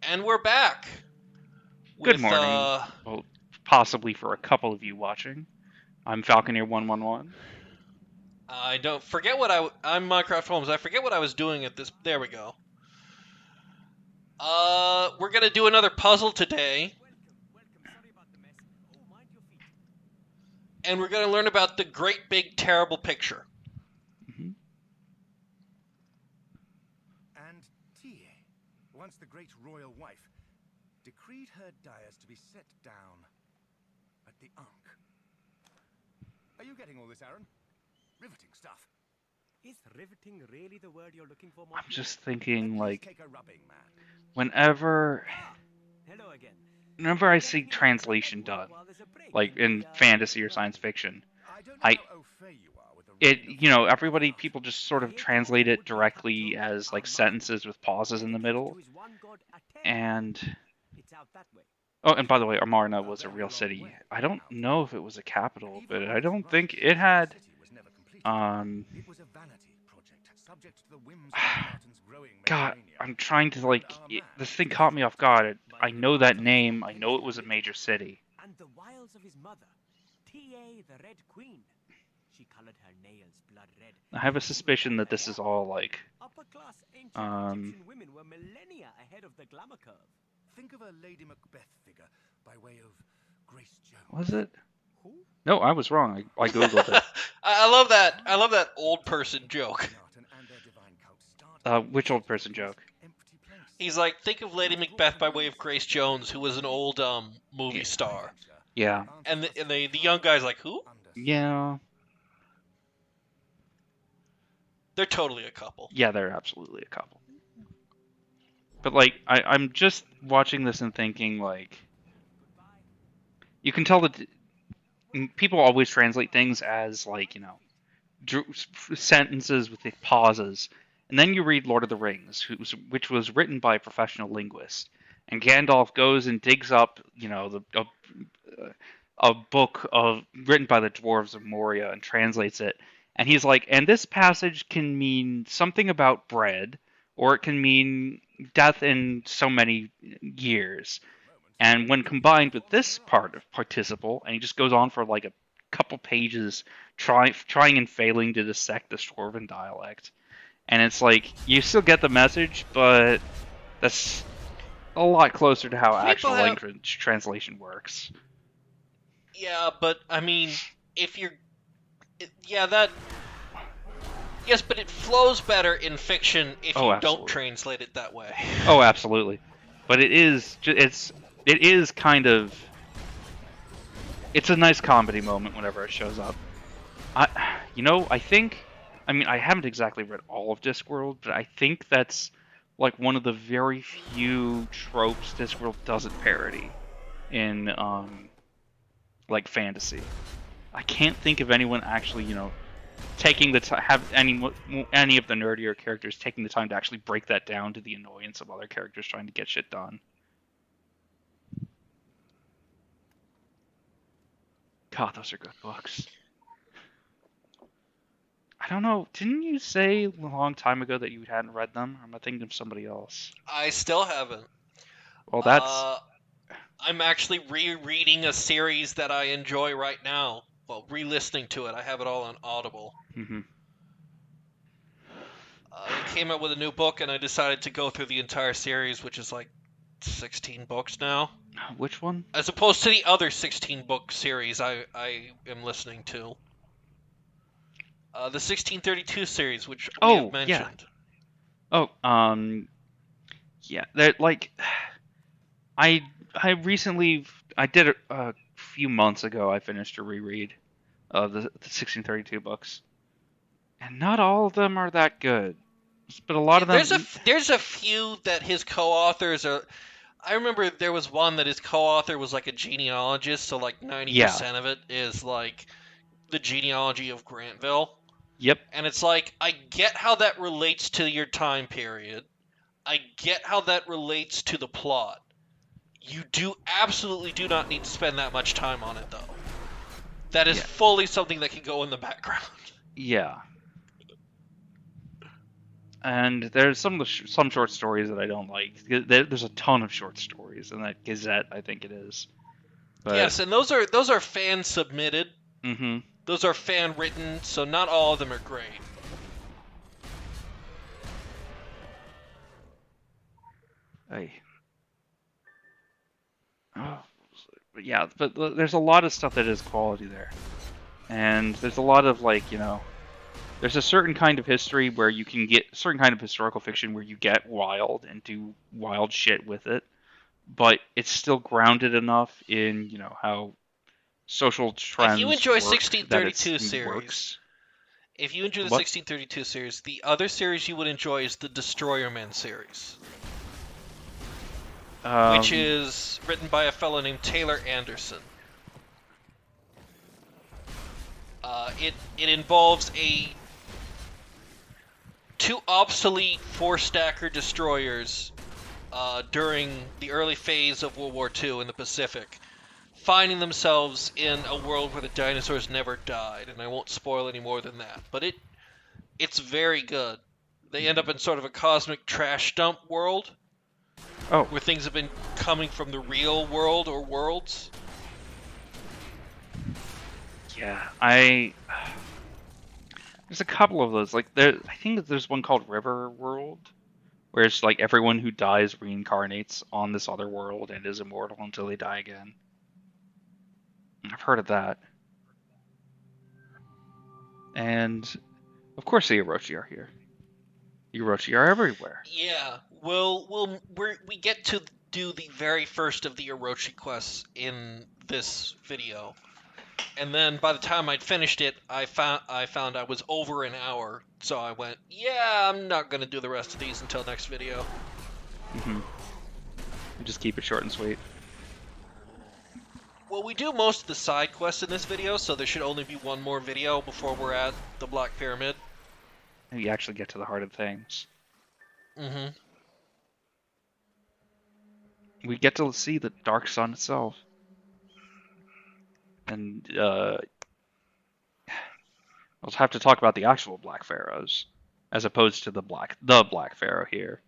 And we're back Good with morning. Well, possibly for a couple of you watching. I'm Falconeer 111. I don't forget what I'm Minecraft Holmes. I forget what I was doing at this. There we go. We're gonna do another puzzle today, and we're gonna learn about the great big terrible picture. hmm And Tie, once the great royal wife, decreed her dyers to be set down at the Ankh. Are you getting all this, Aaron? Riveting stuff. Is riveting really the word you're looking for, I'm Morpheus? just thinking, Please like, take a rubbing, man. whenever, Hello again. whenever I see translation done, like in fantasy or science fiction, I don't know I, how au fait you are with the writing of people just sort of translate it directly as like sentences with pauses in the middle. And It's out that way. oh, and by the way, Amarna was a very real long city. way I don't out. know if it was a capital, Even but when I its don't think rise it to had. the city was never completed. Um, It was a vanity project, subject to the whims of Martin's growing God, Mediterranean. I'm trying to And our man this thing was caught me off guard. I By the know that might of his name. I know it intelligent was a will major city. And the wiles of his mother, T.A. the Red Queen. She colored her nails blood red. I have a suspicion that this is all like, Upper-class ancient um, Egyptian women were millennia ahead of the glamour curve. Think of a Lady Macbeth figure by way of Grace Jones. was it? Who? No, I was wrong. I googled it. I love that. I love that old person joke. Martin and their divine cult start Which old person joke? empty place. He's like, think of Lady Macbeth by way of Grace Jones, who was an old movie Yeah. star. Yeah, And the young guy's like, who? yeah, They're totally a couple. yeah. They're absolutely a couple. But like, I'm just watching this and thinking like, you can tell that people always translate things as like sentences with the pauses. And then you read Lord of the Rings, which was written by a professional linguist, and Gandalf goes and digs up, a book written by the dwarves of Moria and translates it. And he's like, and this passage can mean something about bread, or it can mean death in so many years. And when combined with this part of participle, and he just goes on for like a couple pages trying and failing to dissect the Dwarven dialect. And it's like, you still get the message, but that's a lot closer to how actual language translation works. Yeah, but I mean, if you're, yeah, that. Yes, but it flows better in fiction if you don't translate it that way. Oh, absolutely. But it is kind of, it's a nice comedy moment whenever it shows up. I haven't exactly read all of Discworld, but I think that's like one of the very few tropes Discworld doesn't parody in like fantasy. I can't think of anyone actually, taking the time, have any of the nerdier characters taking the time to actually break that down to the annoyance of other characters trying to get shit done. God, those are good books. I don't know. Didn't you say a long time ago that you hadn't read them? Or am I thinking of somebody else? I still haven't. Well, that's. I'm actually rereading a series that I enjoy right now. Well, re-listening to it. I have it all on Audible. Mm-hmm. He came out with a new book, and I decided to go through the entire series, which is like 16 books now. Which one? As opposed to the other 16-book series I am listening to. The 1632 series, which we have mentioned. Yeah. Yeah. They're like, I recently, I did it a few months ago. I finished a reread of the 1632 books, and not all of them are that good. But a lot of them. There's a few that his co-authors are. I remember there was one that his co-author was like a genealogist, so like 90% of it is like the genealogy of Grantville. Yep. And it's like, I get how that relates to your time period. I get how that relates to the plot. You absolutely do not need to spend that much time on it, though. That is fully something that can go in the background. Yeah. And there's some short stories that I don't like. There's a ton of short stories in that Gazette, I think it is. But Yes, and those are fan submitted. mm-hmm. Those are fan written, so not all of them are great. Hey. Oh, but yeah, but there's a lot of stuff that is quality there, and there's a lot of there's a certain kind of history where you can get a certain kind of historical fiction where you get wild and do wild shit with it, but it's still grounded enough in how social If you trends enjoy work that 1632 it series, works. if you enjoy the What? 1632 series, the other series you would enjoy is the Destroyer Man series, which Um, is written by a fellow named Taylor Anderson. It involves two obsolete four-stacker destroyers during the early phase of World War II in the Pacific, finding themselves in a world where the dinosaurs never died, and I won't spoil any more than that. But it's very good. They end up in sort of a cosmic trash dump world oh, where things have been coming from the real world or worlds. yeah, there's a couple of those. I think that there's one called River World, where it's like everyone who dies reincarnates on this other world and is immortal until they die again. I've heard of that. And of course the Orochi are here. The Orochi are everywhere. Yeah, we get to do the very first of the Orochi quests in this video. And then by the time I'd finished it, I found I was over an hour, so I went, yeah, I'm not gonna do the rest of these until next video. Mm-hmm. Just keep it short and sweet. Well, we do most of the side quests in this video, so there should only be one more video before we're at the Black Pyramid. You actually get to the heart of things. Mm-hmm. We get to see the Dark Sun itself. And we'll have to talk about the actual Black Pharaohs, as opposed to the Black Pharaoh here.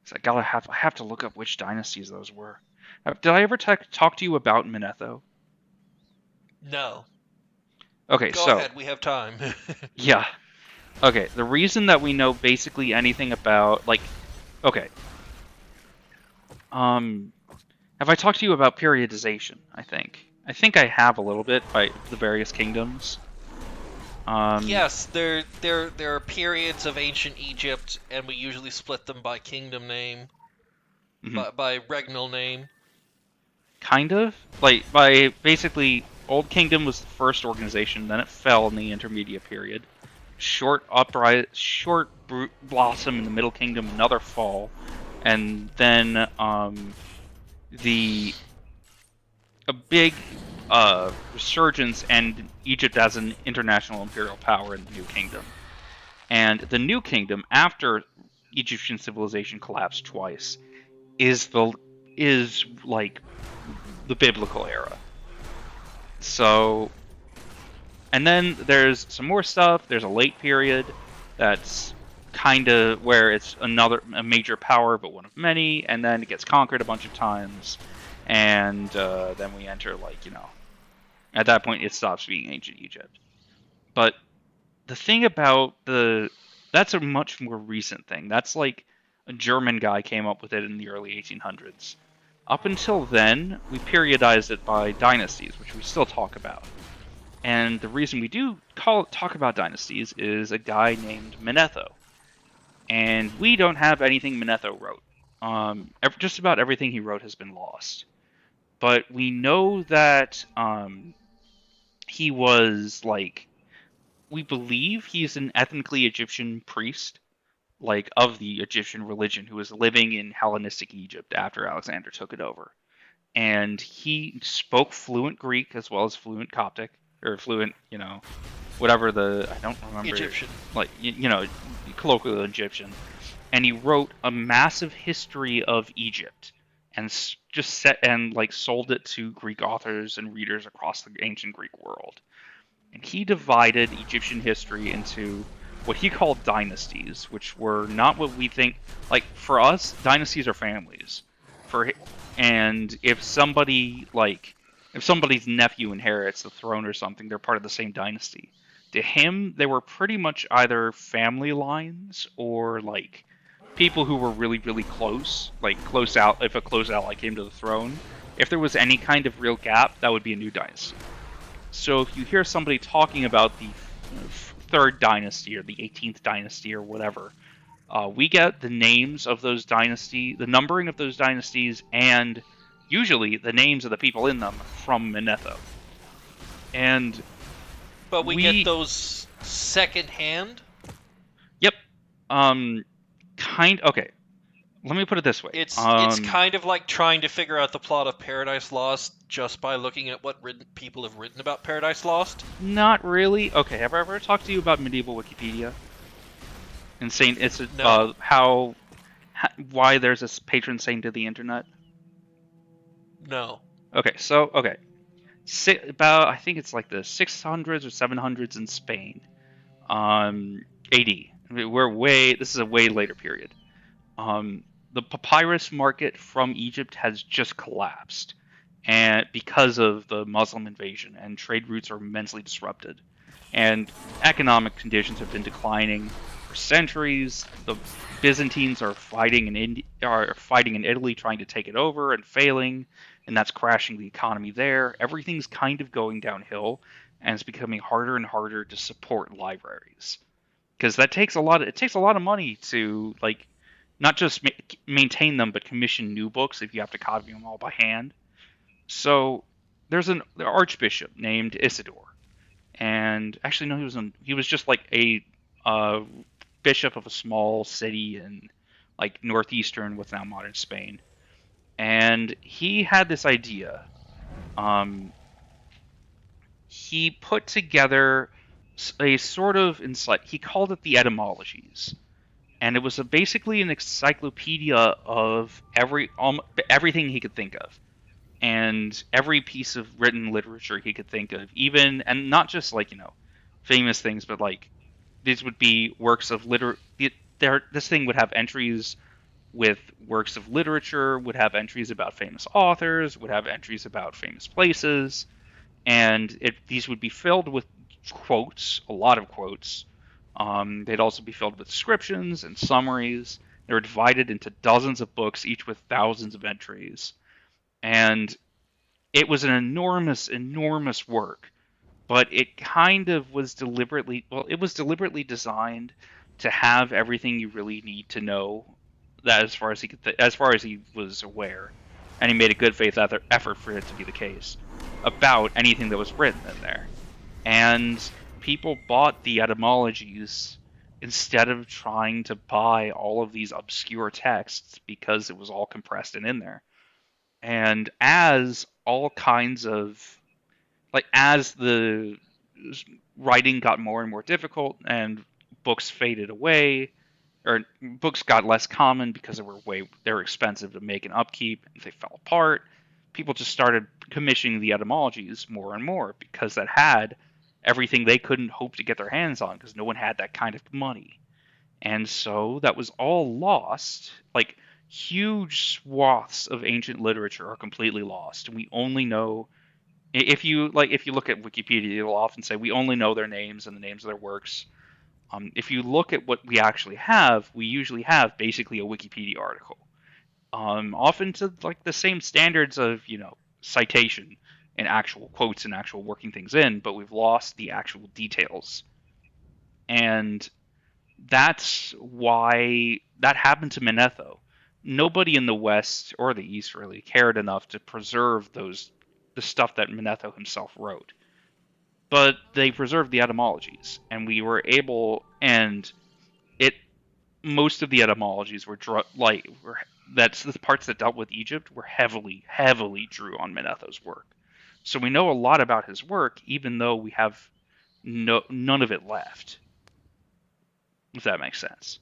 So I have to look up which dynasties those were. Did I ever talk to you about Manetho? No. Okay, Go so ahead, we have time. yeah. Okay, the reason that we know basically anything about okay. Have I talked to you about periodization, I think? I think I have a little bit by the various kingdoms. Yes, there are periods of ancient Egypt, and we usually split them by kingdom name, Mhm. by regnal name. Kind of. Like, by basically, Old Kingdom was the first organization, then it fell in the intermediate period. Short blossom in the Middle Kingdom, another fall, and then the a big resurgence and Egypt as an international imperial power in the New Kingdom. And the New Kingdom, after Egyptian civilization collapsed twice, is like the biblical era. So, and then there's some more stuff. There's a late period that's kind of where it's a major power, but one of many, and then it gets conquered a bunch of times, and then we enter at that point it stops being ancient Egypt. But the thing about that's a much more recent thing. That's like a German guy came up with it in the early 1800s. Up until then, we periodized it by dynasties, which we still talk about. And the reason we do talk about dynasties is a guy named Manetho. And we don't have anything Manetho wrote. Just about everything he wrote has been lost. But we know that he was we believe he's an ethnically Egyptian priest, of the Egyptian religion, who was living in Hellenistic Egypt after Alexander took it over. And he spoke fluent Greek as well as fluent Coptic, or fluent, whatever I don't remember. Egyptian. Colloquial Egyptian. And he wrote a massive history of Egypt and sold it to Greek authors and readers across the ancient Greek world. and he divided Egyptian history into what he called dynasties, which were not what we think. Like for us, dynasties are families. For and if somebody's nephew inherits the throne or something, they're part of the same dynasty. To him, they were pretty much either family lines or like people who were really, really close, like close out. If a close ally came to the throne, if there was any kind of real gap, that would be a new dynasty. So if you hear somebody talking about the third dynasty or the 18th dynasty or whatever, we get the names of those dynasties, the numbering of those dynasties, and usually the names of the people in them from Manetho. And But we get those secondhand. Yep. Okay. Let me put it this way. It's kind of like trying to figure out the plot of Paradise Lost just by looking at what people have written about Paradise Lost. Not really. Okay, have I ever talked to you about medieval Wikipedia? And saying it's No. why there's this patron saint of the internet? No. Okay, about I think it's like the 600s or 700s in Spain, AD. This is a way later period. The papyrus market from Egypt has just collapsed, and because of the Muslim invasion, and trade routes are immensely disrupted, and economic conditions have been declining for centuries. The Byzantines are fighting in Italy, trying to take it over and failing, and that's crashing the economy there. Everything's kind of going downhill, and it's becoming harder and harder to support libraries because that takes a lot. It takes a lot of money to like not just maintain them, but commission new books if you have to copy them all by hand. So there's an archbishop named Isidore, and actually no, he was just like a bishop of a small city in like northeastern what's now modern Spain, and he had this idea. He put together a sort of insight. He called it the etymologies, and it was basically an encyclopedia of everything he could think of, and every piece of written literature he could think of, even and not just like famous things, but like these would be works of This thing would have entries with works of literature, would have entries about famous authors, would have entries about famous places, and these would be filled with quotes, a lot of quotes. They'd also be filled with descriptions and summaries. They were divided into dozens of books, each with thousands of entries. And it was an enormous, enormous work, but it kind of was deliberately designed to have everything you really need to know, that as far as he was aware, and he made a good faith effort for it to be the case about anything that was written in there. And people bought the etymologies instead of trying to buy all of these obscure texts because it was all compressed and in there. And as all kinds of as the writing got more and more difficult and books faded away, or books got less common because they were expensive to make and upkeep, and they fell apart, people just started commissioning the etymologies more and more because that had everything they couldn't hope to get their hands on because no one had that kind of money. And so that was all lost. Like huge swaths of ancient literature are completely lost, and we only know if you look at Wikipedia, it'll often say we only know their names and the names of their works. If you look at what we actually have, we usually have basically a Wikipedia article, often to like the same standards of citation and actual quotes and actual working things in, but we've lost the actual details, and that's why that happened to Manetho. Nobody in the West or the East really cared enough to preserve the stuff that Manetho himself wrote. But they preserved the etymologies, and we were able, and it most of the etymologies that's the parts that dealt with Egypt were heavily, heavily drew on Manetho's work. So we know a lot about his work, even though we have none of it left. If that makes sense.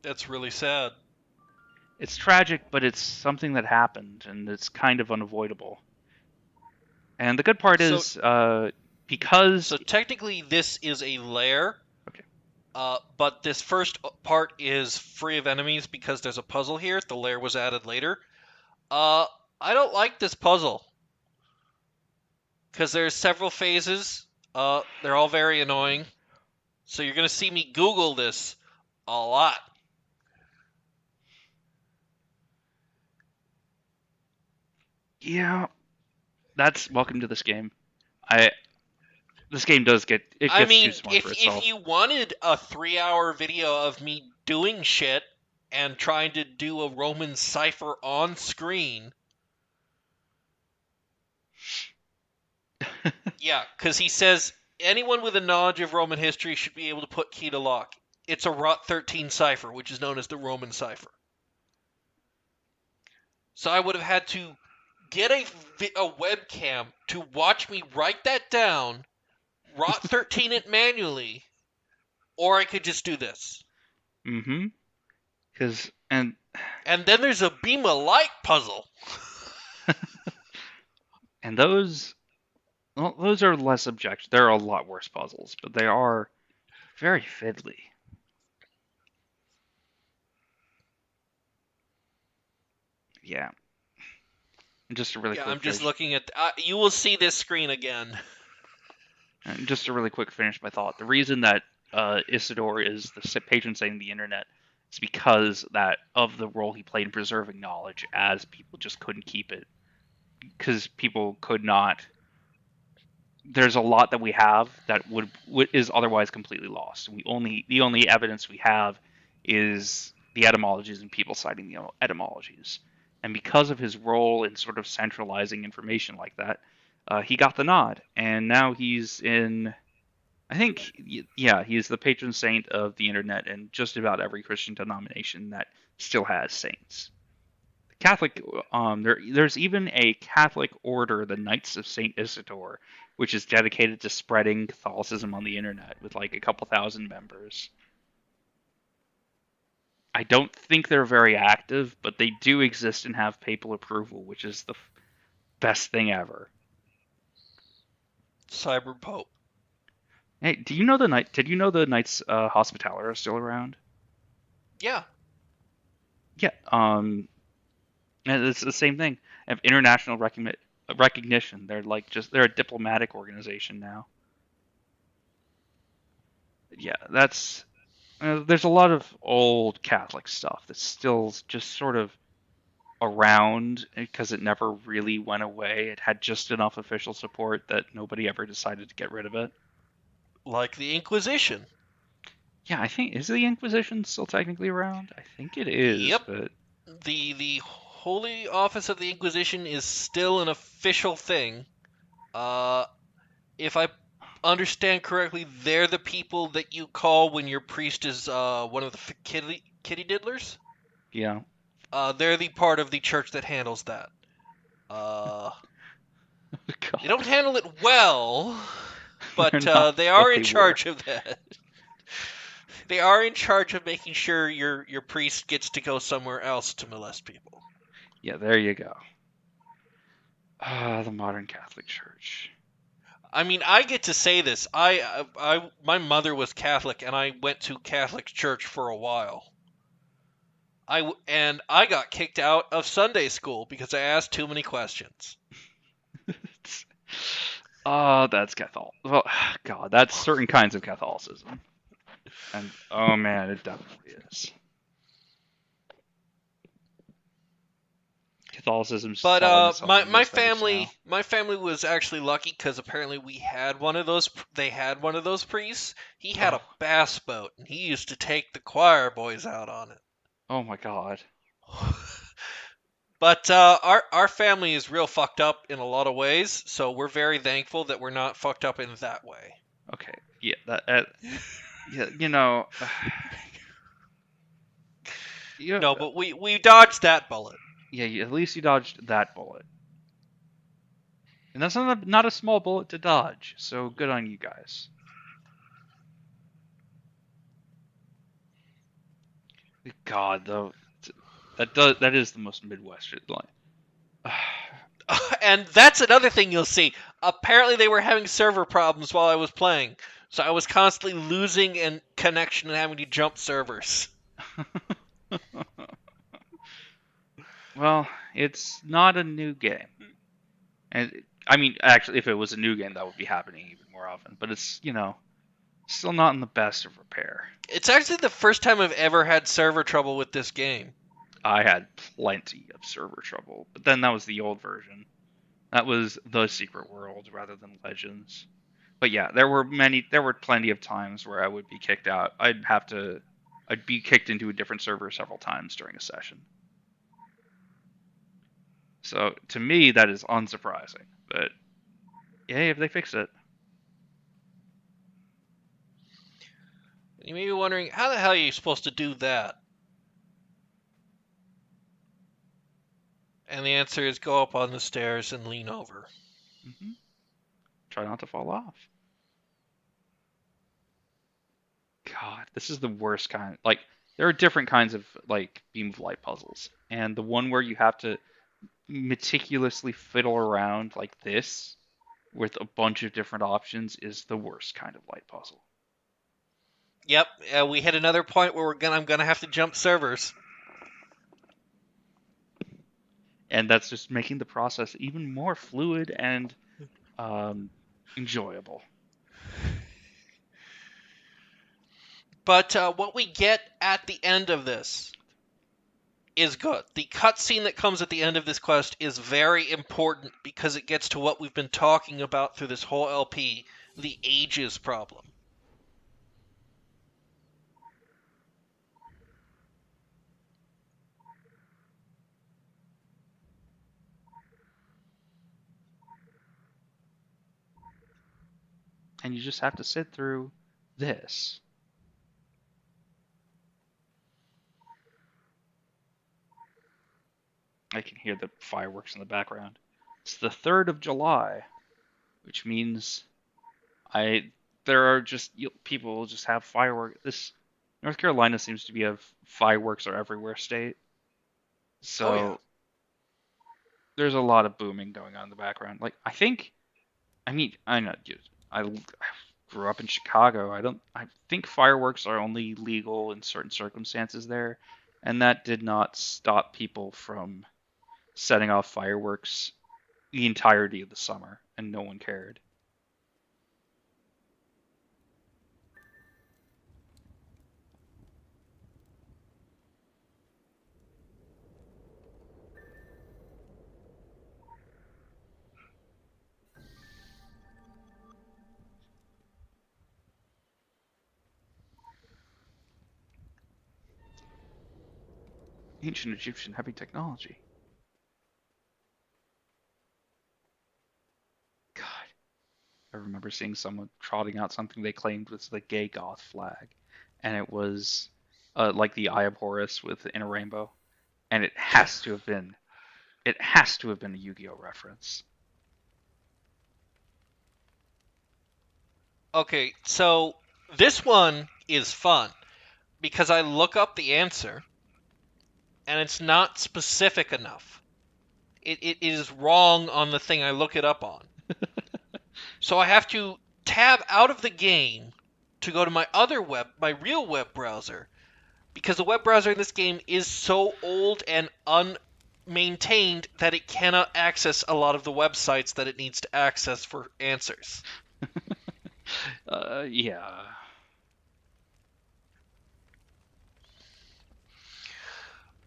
That's really sad. It's tragic, but it's something that happened, and it's kind of unavoidable. And the good part So- is, because So technically, this is a lair. Okay. But this first part is free of enemies because there's a puzzle here. The lair was added later. I don't like this puzzle because there's several phases. They're all very annoying. So you're gonna see me Google this a lot. yeah, that's welcome to this game. I This game does get I gets mean, too smart for itself. if you wanted a 3-hour video of me doing shit and trying to do a Roman cipher on screen, yeah, because he says anyone with a knowledge of Roman history should be able to put key to lock. It's a Rot 13 cipher, which is known as the Roman cipher. So I would have had to get a webcam to watch me write that down, Rot 13 it manually, or I could just do this. Mm-hmm. And And then there's a beam of light puzzle. those, well, those are less objective. There are a lot worse puzzles, but they are very fiddly. Yeah. Just a really Yeah, quick I'm just finish. looking at. You will see this screen again. And just to really quick finish my thought. The reason that Isidore is the patron saint of the internet is because that of the role he played in preserving knowledge, as people just couldn't keep it because people could not. There's a lot that we have that would is otherwise completely lost. The only evidence we have is the etymologies and people citing the etymologies. And because of his role in sort of centralizing information like that, he got the nod, and now he's in. I think, yeah, he's the patron saint of the internet and just about every Christian denomination that still has saints. Catholic, there's even a Catholic order, the Knights of Saint Isidore, which is dedicated to spreading Catholicism on the internet with like a couple thousand members. I don't think they're very active, but they do exist and have papal approval, which is the best thing ever. Cyber Pope. Hey, do you know the knight? Did you know the Knights Hospitaller are still around? Yeah. Yeah. And it's the same thing. They have international recognition. They're a diplomatic organization now. Yeah, that's there's a lot of old Catholic stuff that's still just sort of around because it never really went away. It had just enough official support that nobody ever decided to get rid of it. Like the Inquisition. Yeah, I think is the Inquisition still technically around? I think it is, Yep. but The Holy Office of the Inquisition is still an official thing. If I understand correctly, they're the people that you call when your priest is one of the kitty diddlers. yeah. They're the part of the church that handles that. Uh, they don't God, handle it well, they're but not they what are in they were. charge of that. They are in charge of making sure your priest gets to go somewhere else to molest people. Yeah, there you go. The modern Catholic Church. I mean, I get to say this. My mother was Catholic, and I went to Catholic church for a while. And I got kicked out of Sunday school because I asked too many questions. Oh, that's Catholic. Well, God, that's certain kinds of Catholicism. And oh man, it definitely is. Catholicism's But selling itself as my aesthetics family now. my family was actually lucky because apparently we had one of those. They had one of those priests. He had a Oh, bass boat, and he used to take the choir boys out on it. oh my God. But our family is real fucked up in a lot of ways, so we're very thankful that we're not fucked up in that way. Okay, yeah, yeah, you know, yeah, No, but we dodged that bullet. yeah. At least you dodged that bullet, and that's not a small bullet to dodge. So good on you guys. God, though, that is the most Midwestern line. And that's another thing you'll see. Apparently, they were having server problems while I was playing, so I was constantly losing and connection and having to jump servers. Well, it's not a new game. And I mean, actually, if it was a new game, that would be happening even more often. But it's, still not in the best of repair. It's actually the first time I've ever had server trouble with this game. I had plenty of server trouble, but then that was the old version. That was the Secret World rather than Legends. But yeah, there were plenty of times where I would be kicked out. I'd be kicked into a different server several times during a session. So to me, that is unsurprising. But yay, if they fix it. You may be wondering, how the hell are you supposed to do that? And the answer is go up on the stairs and lean over. Mm-hmm. Try not to fall off. God, this is the worst kind. Like, there are different kinds of beam of light puzzles, and the one where you have to meticulously fiddle around like this with a bunch of different options is the worst kind of light puzzle. Yep, we hit another point where I'm gonna have to jump servers. And that's just making the process even more fluid and enjoyable. But what we get at the end of this is good. The cutscene that comes at the end of this quest is very important because it gets to what we've been talking about through this whole LP, the ages problem. And you just have to sit through this. I can hear the fireworks in the background. It's the 3rd of July, which means there are just people will just have fireworks. This North Carolina seems to be a fireworks are everywhere state. So Oh, yeah. there's a lot of booming going on in the background. I know I grew up in Chicago. I think fireworks are only legal in certain circumstances there, and that did not stop people from setting off fireworks the entirety of the summer, and no one cared. Ancient Egyptian heavy technology. God, I remember seeing someone trotting out something they claimed was the gay goth flag, and it was like the Eye of Horus in a rainbow, and it has to have been a Yu-Gi-Oh reference. Okay, so this one is fun because I look up the answer and it's not specific enough. It is wrong on the thing I look it up on. So I have to tab out of the game to go to my real web browser, because the web browser in this game is so old and unmaintained that it cannot access a lot of the websites that it needs to access for answers. Yeah.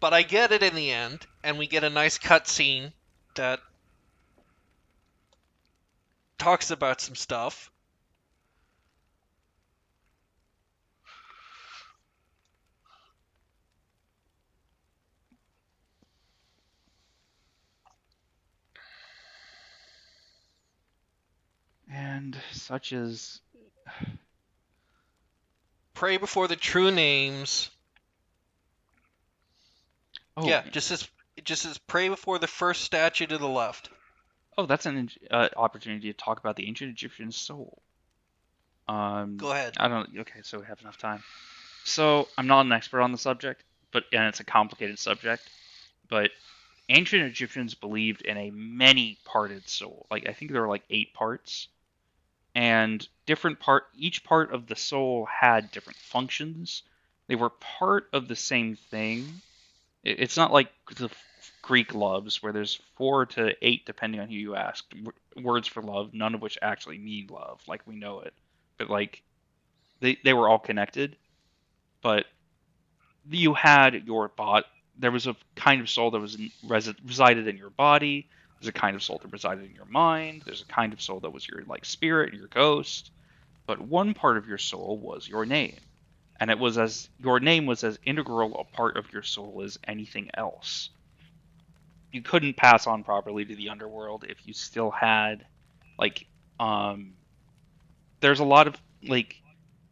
But I get it in the end, and we get a nice cutscene that talks about some stuff. And such as Pray before the true names. oh Yeah, it just says pray before the first statue to the left. that's an opportunity to talk about the ancient Egyptian soul. Go ahead. I don't. Okay, so we have enough time. So I'm not an expert on the subject, and it's a complicated subject. But ancient Egyptians believed in a many-parted soul. Like I think there were like 8 parts, and each part of the soul had different functions. They were part of the same thing. It's not like the Greek loves where there's 4 to 8 depending on who you ask. Words for love, none of which actually mean love like we know it. But like they were all connected. But you had your bot. There was a kind of soul that was resided in your body. There's a kind of soul that resided in your mind. There's a kind of soul that was your like spirit, your ghost. But one part of your soul was your name, and it was as your name was as integral a part of your soul as anything else. You couldn't pass on properly to the underworld if you still had like um there's a lot of like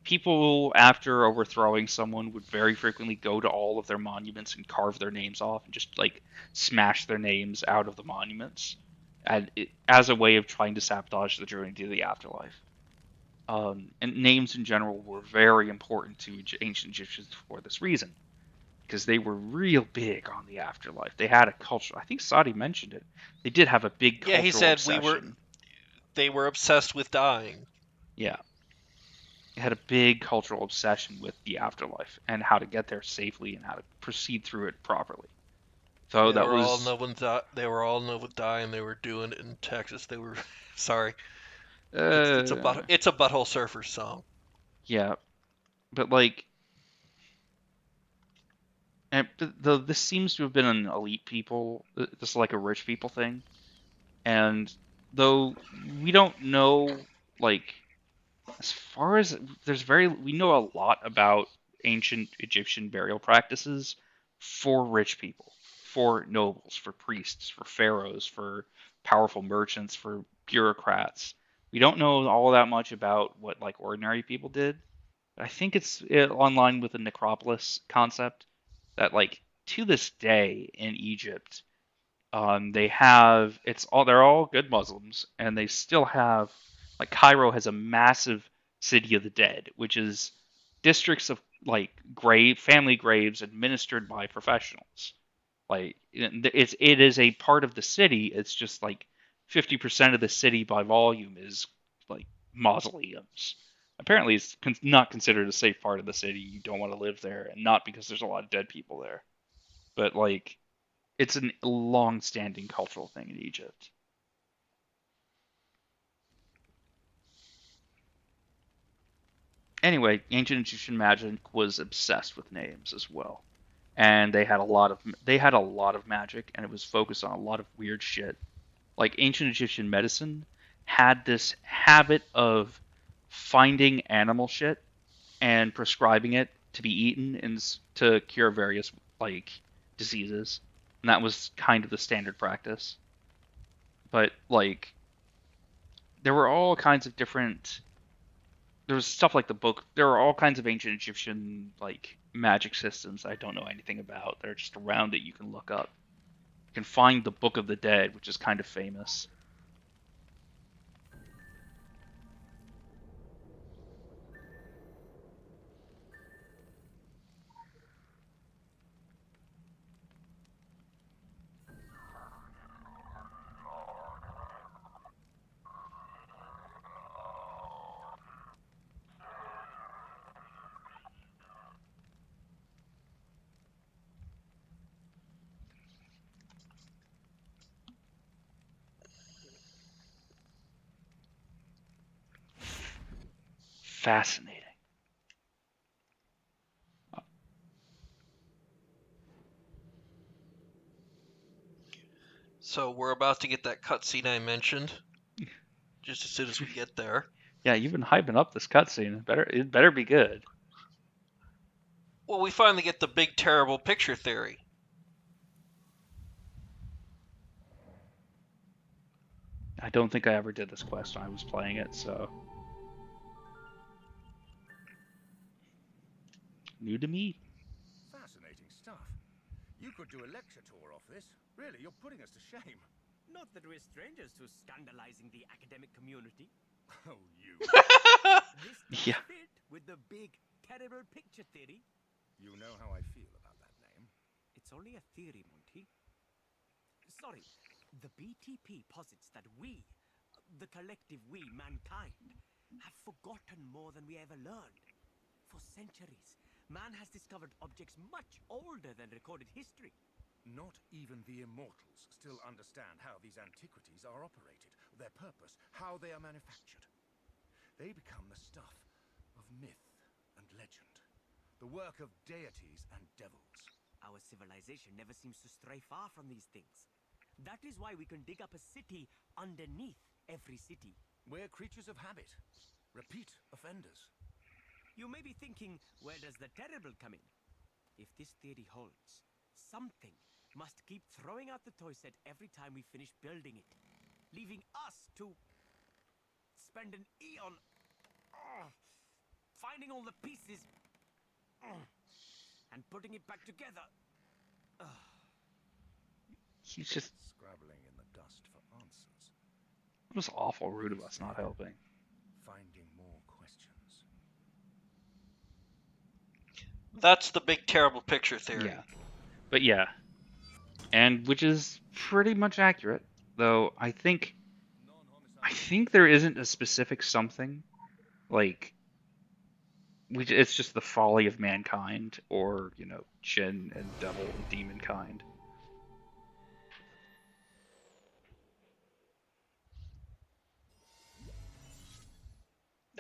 people after overthrowing someone would very frequently go to all of their monuments and carve their names off and just like smash their names out of the monuments as a way of trying to sabotage the journey to the afterlife. And names in general were very important to ancient Egyptians for this reason, because they were real big on the afterlife. They had a culture. I think Sadi mentioned it. They did have a big Yeah, he cultural said obsession. they were obsessed with dying. Yeah, they had a big cultural obsession with the afterlife and how to get there safely and how to proceed through it properly. So They that were all was, in love with they were all in love with dying. They were doing it in Texas. They were sorry. uh, It's a butthole surfer song. yeah, but like, this seems to have been an elite people. This is like a rich people thing, and though we don't know like as far as we know a lot about ancient Egyptian burial practices for rich people, for nobles, for priests, for pharaohs, for powerful merchants, for bureaucrats. We don't know all that much about what like ordinary people did. But I think it's online with the necropolis concept that like to this day in Egypt, they have they're all good Muslims, and they still have like Cairo has a massive city of the dead, which is districts of like family graves administered by professionals. Like it is a part of the city. It's just like 50% of the city by volume is like mausoleums. Apparently, it's not considered a safe part of the city. You don't want to live there, and not because there's a lot of dead people there, but like it's a long-standing cultural thing in Egypt. Anyway, ancient Egyptian magic was obsessed with names as well, and they had a lot of magic, and it was focused on a lot of weird shit. Like ancient Egyptian medicine had this habit of finding animal shit and prescribing it to be eaten and to cure various like diseases, and that was kind of the standard practice. But like there were all kinds of different there was stuff like the book. There were all kinds of ancient Egyptian like magic systems I don't know anything about. They're just around that you can look up. You can find the Book of the Dead, which is kind of famous. Fascinating. So we're about to get that cutscene I mentioned. Just as soon as we get there. Yeah, you've been hyping up this cutscene. It better be good. Well, we finally get the big terrible picture theory. I don't think I ever did this quest when I was playing it, so new to me. Fascinating stuff. You could do a lecture tour off this. Really, you're putting us to shame. Not that we're strangers to scandalizing the academic community. Oh, you. This does Yeah, fit with the big, terrible picture theory. You know how I feel about that name. It's only a theory, Monty. sorry. The BTP posits that we, the collective we, mankind, have forgotten more than we ever learned. For centuries, man has discovered objects much older than recorded history. Not even the immortals still understand how these antiquities are operated, their purpose, how they are manufactured. They become the stuff of myth and legend, the work of deities and devils. Our civilization never seems to stray far from these things. That is why we can dig up a city underneath every city. We're creatures of habit, repeat offenders. You may be thinking, where does the terrible come in? If this theory holds, something must keep throwing out the toy set every time we finish building it, leaving us to spend an eon finding all the pieces and putting it back together. He's just... Scrabbling in the dust for answers. It was awful rude of us not helping. Finding more questions. That's the big terrible picture theory. Yeah. But yeah. And which is pretty much accurate. Though I think there isn't a specific something. Like, it's just the folly of mankind, or, Jinn and devil and demon kind.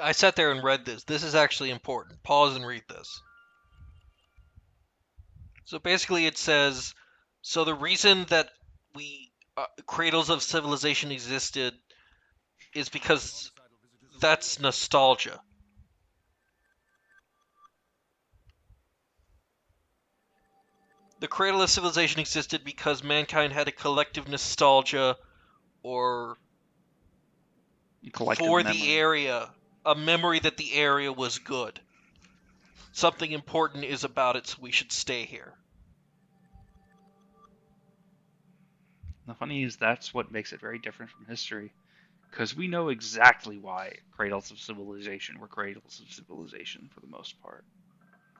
I sat there and read this. This is actually important. Pause and read this. So basically it says, so the reason that cradles of civilization existed is because that's nostalgia. The cradle of civilization existed because mankind had a collective nostalgia or Collective for memory. the area, a memory that the area was good. Something important is about it, so we should stay here. The funny is that's what makes it very different from history, because we know exactly why cradles of civilization were cradles of civilization for the most part.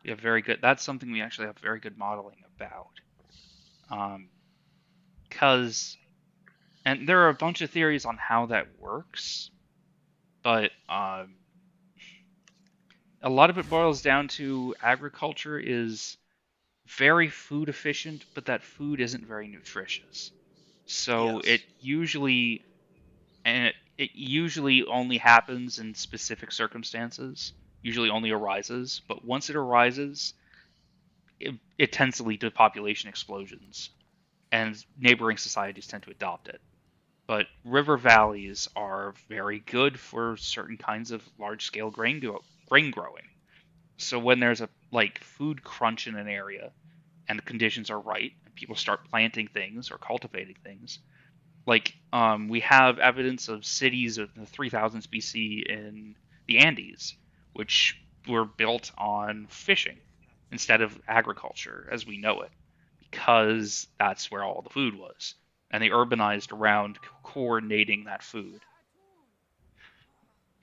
We have very good. That's something we actually have very good modeling about. And there are a bunch of theories on how that works, but a lot of it boils down to agriculture is very food efficient, but that food isn't very nutritious. So Yes. it usually only happens in specific circumstances, usually only arises, but once it arises, it tends to lead to population explosions, and neighboring societies tend to adopt it. But river valleys are very good for certain kinds of large-scale grain growing. So when there's a food crunch in an area and the conditions are right and people start planting things or cultivating things, we have evidence of cities of the 3000s BC in the Andes, which were built on fishing instead of agriculture as we know it, because that's where all the food was. And they urbanized around coordinating that food.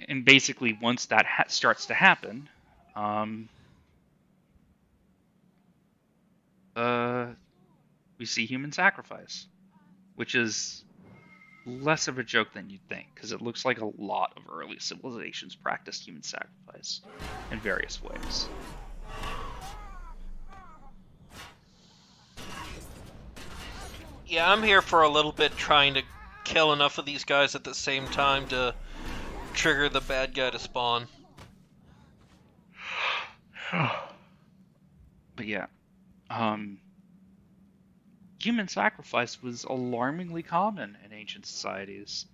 And basically, once that starts to happen, we see human sacrifice, which is less of a joke than you'd think, because it looks like a lot of early civilizations practiced human sacrifice in various ways. Yeah, I'm here for a little bit trying to kill enough of these guys at the same time to trigger the bad guy to spawn. But yeah, human sacrifice was alarmingly common in ancient societies.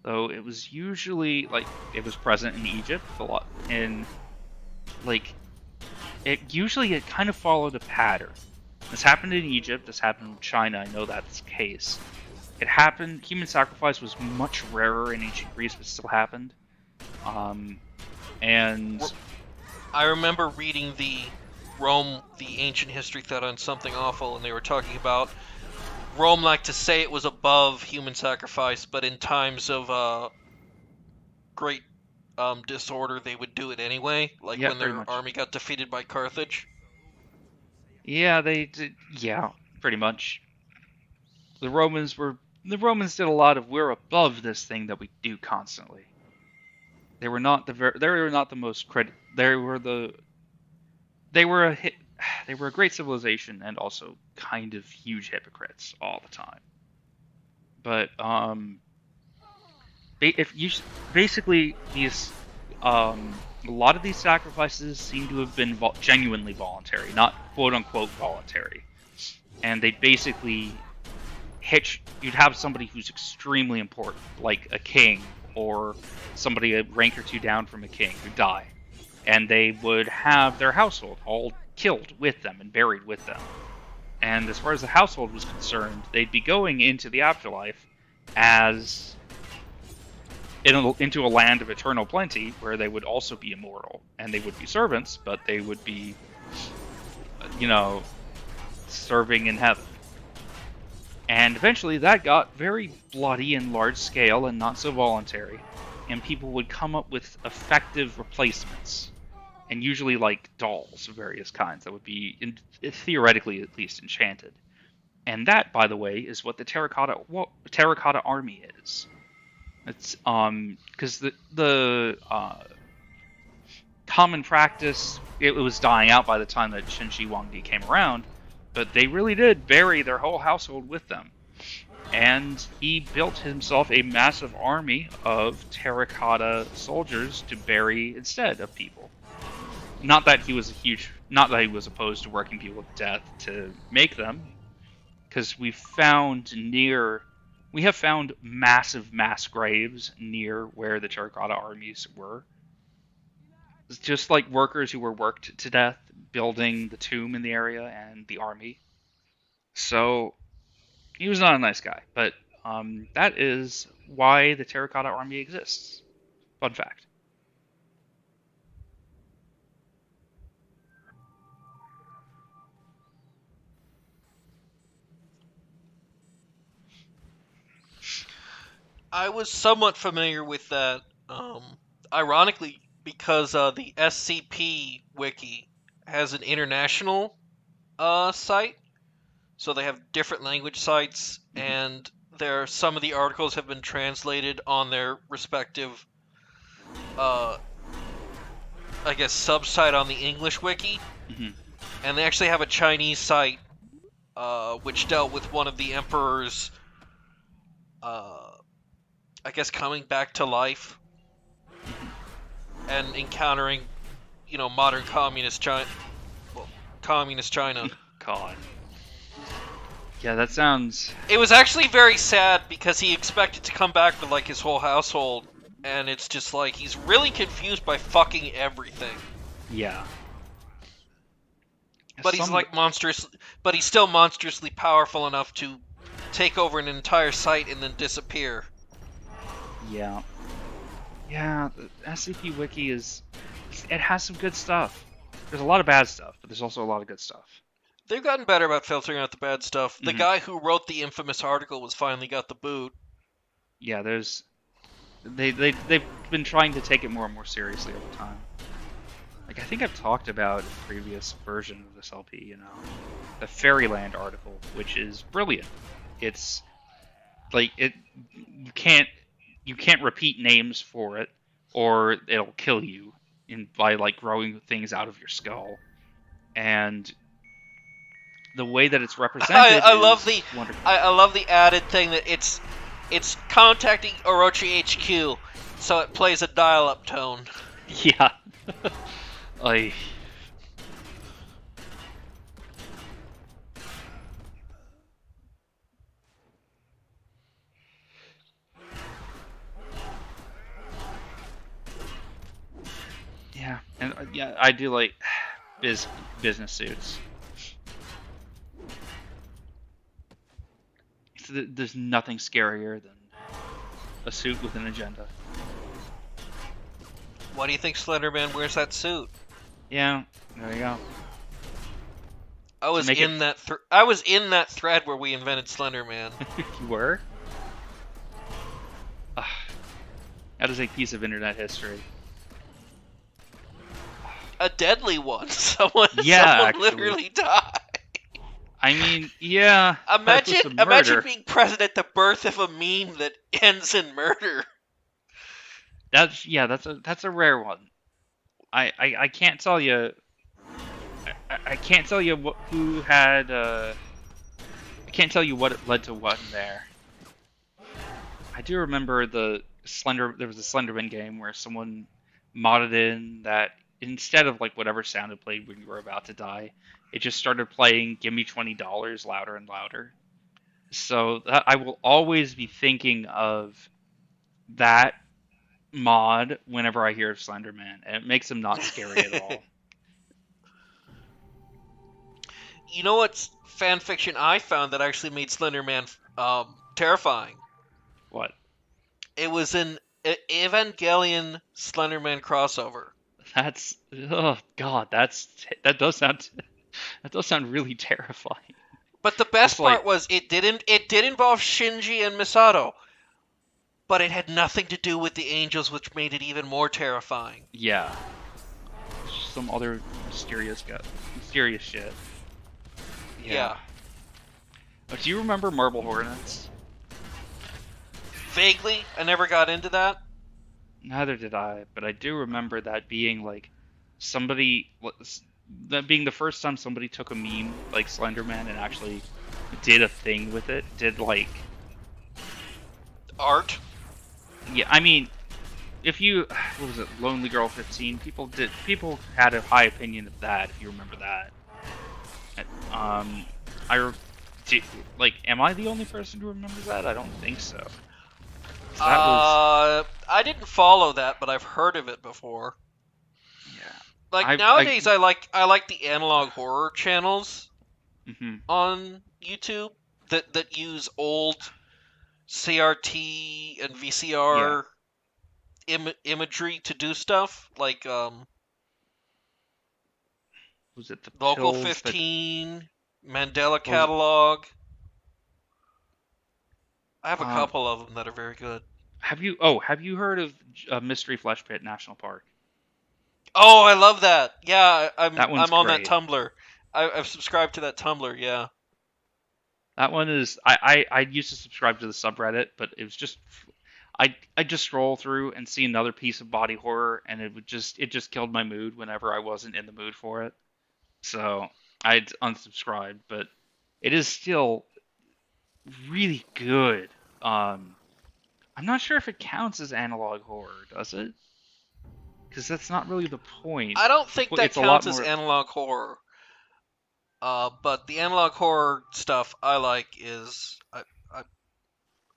Though it was usually, it was present in Egypt a lot, it kind of followed a pattern. This happened in Egypt, this happened in China, I know that's the case. Human sacrifice was much rarer in ancient Greece, but still happened. And I remember reading the ancient history thread on Something Awful, and they were talking about Rome liked to say it was above human sacrifice, but in times of great disorder, they would do it anyway, like yeah, when pretty their much. army got defeated by Carthage. Yeah, they did. Yeah, pretty much. The Romans did a lot of we're above this thing that we do constantly. They were not the most they were a they were a great civilization and also kind of huge hypocrites all the time. But if you basically these a lot of these sacrifices seem to have been genuinely voluntary, not quote unquote voluntary, and they basically you'd have somebody who's extremely important, like a king or somebody a rank or two down from a king who die, and they would have their household all killed with them and buried with them. And as far as the household was concerned, they'd be going into the afterlife as into a land of eternal plenty where they would also be immortal, and they would be servants, but they would be, serving in heaven. And eventually that got very bloody and large scale and not so voluntary, and people would come up with effective replacements, and usually like dolls of various kinds that would be, theoretically at least, enchanted. And that, by the way, is what the terracotta army is. It's because the common practice, it was dying out by the time that Qin Shi Huangdi came around, but they really did bury their whole household with them. And he built himself a massive army of terracotta soldiers to bury instead of people. Not that he was opposed to working people to death to make them, because we have found massive mass graves near where the terracotta armies were. It's just like workers who were worked to death building the tomb in the area and the army. So he was not a nice guy, but that is why the terracotta army exists. Fun fact. I was somewhat familiar with that, ironically, because the SCP wiki has an international site, so they have different language sites, and some of the articles have been translated on their respective, I guess, sub-site on the English wiki, and they actually have a Chinese site, which dealt with one of the emperor's, I guess, coming back to life and encountering, modern communist China. Well, communist China. God. Yeah, that sounds... It was actually very sad because he expected to come back with, like, his whole household, and it's just like, he's really confused by fucking everything. Yeah. But he's still monstrously powerful enough to take over an entire site and then disappear. Yeah. Yeah, the SCP Wiki it has some good stuff. There's a lot of bad stuff, but there's also a lot of good stuff. They've gotten better about filtering out the bad stuff. The guy who wrote the infamous article was finally got the boot. Yeah, they've been trying to take it more and more seriously over time. Like, I think I've talked about a previous version of this LP, the Fairyland article, which is brilliant. It's like you can't repeat names for it, or it'll kill you by like growing things out of your skull. And the way that it's represented, I love wonderful. I love the added thing that it's contacting Orochi HQ, so it plays a dial-up tone. Yeah. Yeah, and I do like business suits. There's nothing scarier than a suit with an agenda. Why do you think Slenderman wears that suit? Yeah, there you go. I was in that thread where we invented Slenderman. You were? That is a piece of internet history. A deadly one. Someone actually. literally died. I mean, yeah, that was a Imagine murder. being present at the birth of a meme that ends in murder. That's a rare one. I can't tell you. I can't tell you who had. I can't tell you what led to what in there. I do remember there was a Slenderman game where someone modded in that instead of like whatever sound it played when you were about to die, it just started playing "Give Me $20" louder and louder. So I will always be thinking of that mod whenever I hear of Slenderman, and it makes him not scary at all. You know what's fan fiction I found that actually made Slenderman terrifying? What? It was an Evangelion Slenderman crossover. That's oh god, that does sound really terrifying. But the Just best like part was it did involve Shinji and Misato, but it had nothing to do with the angels, which made it even more terrifying. yeah, some other mysterious shit. Yeah. Yeah. Do you remember Marble Hornets? Vaguely, I never got into that. Neither did I, but I do remember that being like somebody that being the first time somebody took a meme like Slenderman and actually did a thing with it. Did like Art. yeah, I mean, if you what was it, Lonely Girl 15? People had a high opinion of that. If you remember that, I re- like, am I the only person who remembers that? I don't think so. That was I didn't follow that, but I've heard of it before. yeah. Like nowadays, I like the analog horror channels Mhm. on YouTube that use old CRT and Yeah. VCR imagery to do stuff, like Was it the Local pills that 15, Mandela what was it? Catalog. I have a Um, couple of them that are very good. have you heard of Mystery Flesh Pit National Park? Oh, I love that. Yeah, That one's I'm on that great. Tumblr. I've subscribed to that Tumblr. Yeah. That one is I used to subscribe to the subreddit, but it was just I just scroll through and see another piece of body horror, and it just killed my mood whenever I wasn't in the mood for it. So I'd unsubscribed, but it is still really good. I'm not sure if it counts as analog horror, does it? Because that's not really the point. I don't think that It's a lot counts as more. analog horror. But the analog horror stuff I like is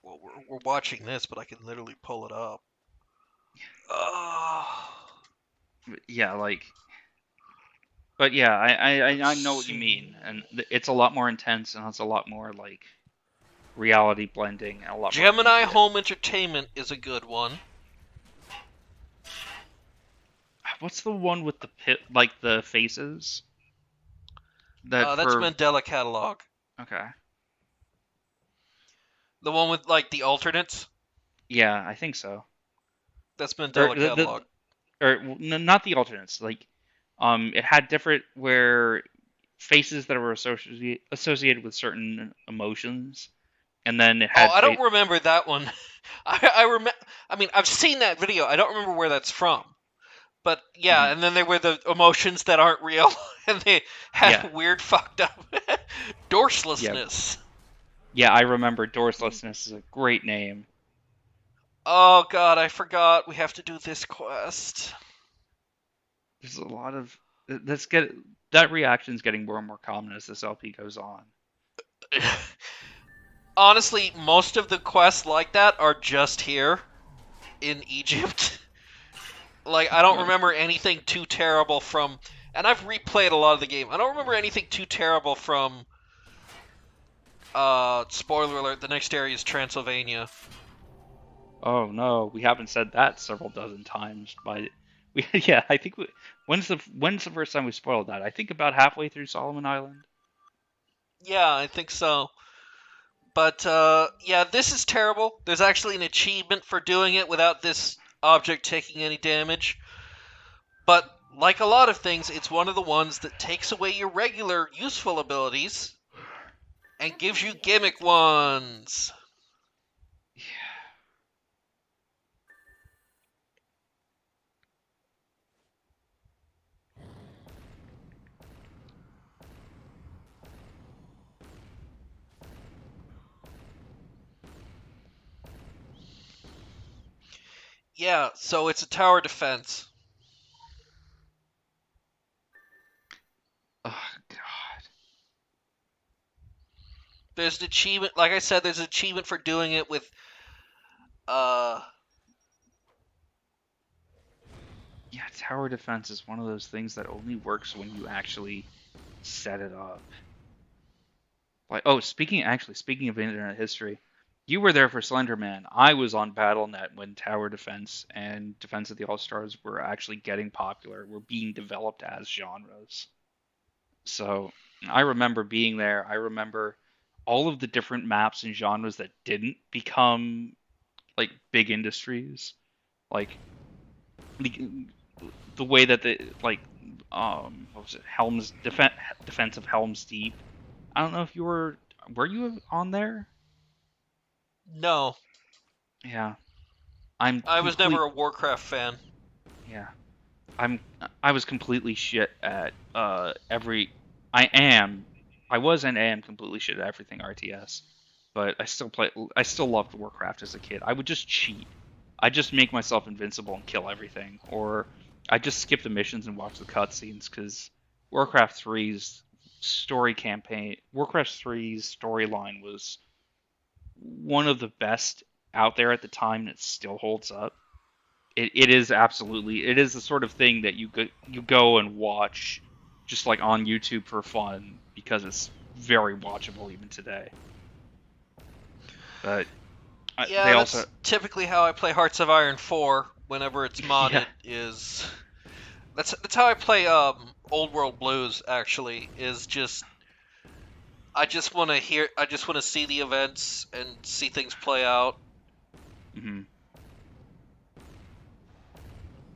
well, we're watching this, but I can literally pull it up. Yeah, like, but yeah, I Let's know what you see. mean, and it's a lot more intense, and it's a lot more like reality blending, and a lot more Gemini immediate. Home Entertainment is a good one. What's the one with the pit, like the faces? That That's for Mandela Catalog. okay, The one with like the alternates. yeah, I think so. That's Or Mandela Catalog. not the alternates. Like, it had different where faces that were associated with certain emotions, and then it Oh, had I don't remember that one. I remember. I mean, I've seen that video. I don't remember where that's from. But yeah, mhm, and then there were the emotions that aren't real, and they yeah, had weird, fucked up yeah, dorslessness. yeah. I remember Doorlessness is a great name. Oh god, I forgot. We have to do this quest. There's a lot of that's get that reaction's getting more and more common as this LP goes on. Honestly, most of the quests like that are just here in Egypt. Like, I don't remember anything too terrible from. And I've replayed a lot of the game. I don't remember anything too terrible from. Spoiler alert: the next area is Transylvania. Oh no, we haven't said that several dozen times. By we, yeah, I think when's the first time we spoiled that? I think about halfway through Solomon Island. Yeah, I think so. But yeah, this is terrible. There's actually an achievement for doing it without this object taking any damage. But like a lot of things, it's one of the ones that takes away your regular useful abilities and gives you gimmick ones. Yeah, so it's a tower defense. Oh God. There's an achievement, like I said, there's an achievement for doing it with, Yeah, tower defense is one of those things that only works when you actually set it up. Like, oh, speaking of internet history, you were there for Slenderman. I was on BattleNet when tower defense and Defense of the All Stars were actually getting popular, were being developed as genres. So I remember being there. I remember all of the different maps and genres that didn't become like big industries, like the way that the like what was it, Defense of Helm's Deep. I don't know if you were you on there? no, Yeah, I'm I was complete. never a Warcraft fan. Yeah, I'm. I was completely shit at every. I am. I was and am completely shit at everything RTS, but I still play. I still loved Warcraft as a kid. I would just cheat. I just make myself invincible and kill everything, or I just skip the missions and watch the cutscenes because Warcraft 3's Warcraft 3's storyline was one of the best out there at the time, and it still holds up. It is absolutely, it is the sort of thing that you go and watch just like on YouTube for fun because it's very watchable even today. But they Yeah, also that's typically how I play Hearts of Iron 4 whenever it's modded. yeah Is that's how I play Old World Blues. Actually, is just I just want to see the events and see things play out. hmm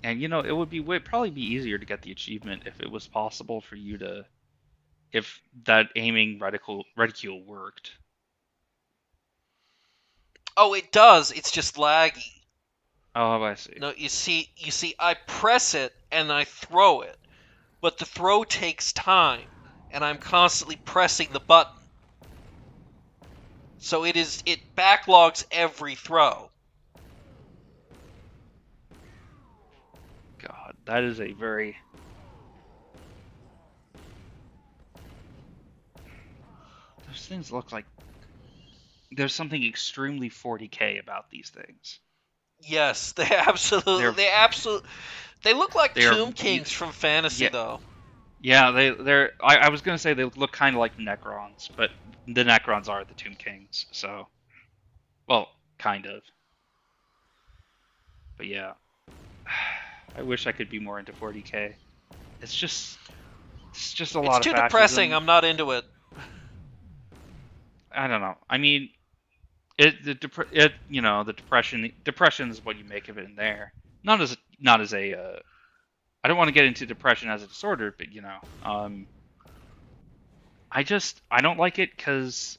and it would probably be easier to get the achievement if it was possible for you to if that aiming reticule worked. Oh, it does. It's just laggy. Oh, I see. No, you see, I press it and I throw it, but the throw takes time, and I'm constantly pressing the button. So it backlogs every throw. God, that is a very those things look like there's something extremely 40k about these things. Yes, They're they look like they are Tomb Kings from fantasy yeah though. yeah they're I was gonna say they look kind of like the Necrons, but the Necrons are the Tomb Kings, so well kind of. But yeah, I wish I could be more into 40k. It's just a It's lot of too depressing. fascism. I'm not into it. I don't know. I mean, the depression is what you make of it in there. Not as a I don't want to get into depression as a disorder, but I don't like it because,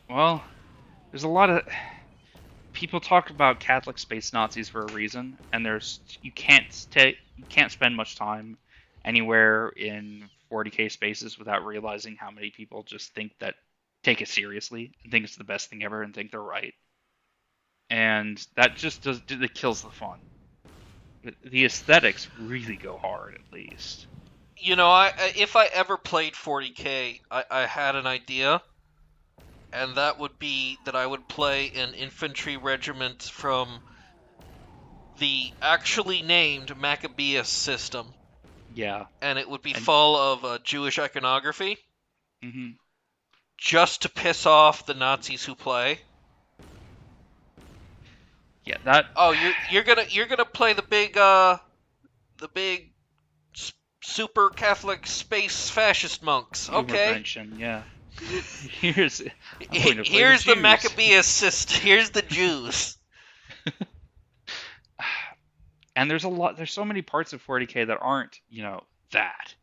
well, there's a lot of people talk about Catholic space Nazis for a reason, and you can't spend much time anywhere in 40k spaces without realizing how many people just take it seriously and think it's the best thing ever and think they're right, and that just it kills the fun. But the aesthetics really go hard, at least. If I ever played 40k, I had an idea, and that would be that I would play an infantry regiment from the actually named Maccabeus system, Yeah, and it would be and full of Jewish iconography, hmm just to piss off the Nazis who play. yeah, that Oh, you're gonna play the big super Catholic space fascist monks. Okay. Ubermensch, yeah. Here's I'm going to play the Here's the Jews. Maccabeus system. Here's the Jews. And there's so many parts of 40k that aren't, that.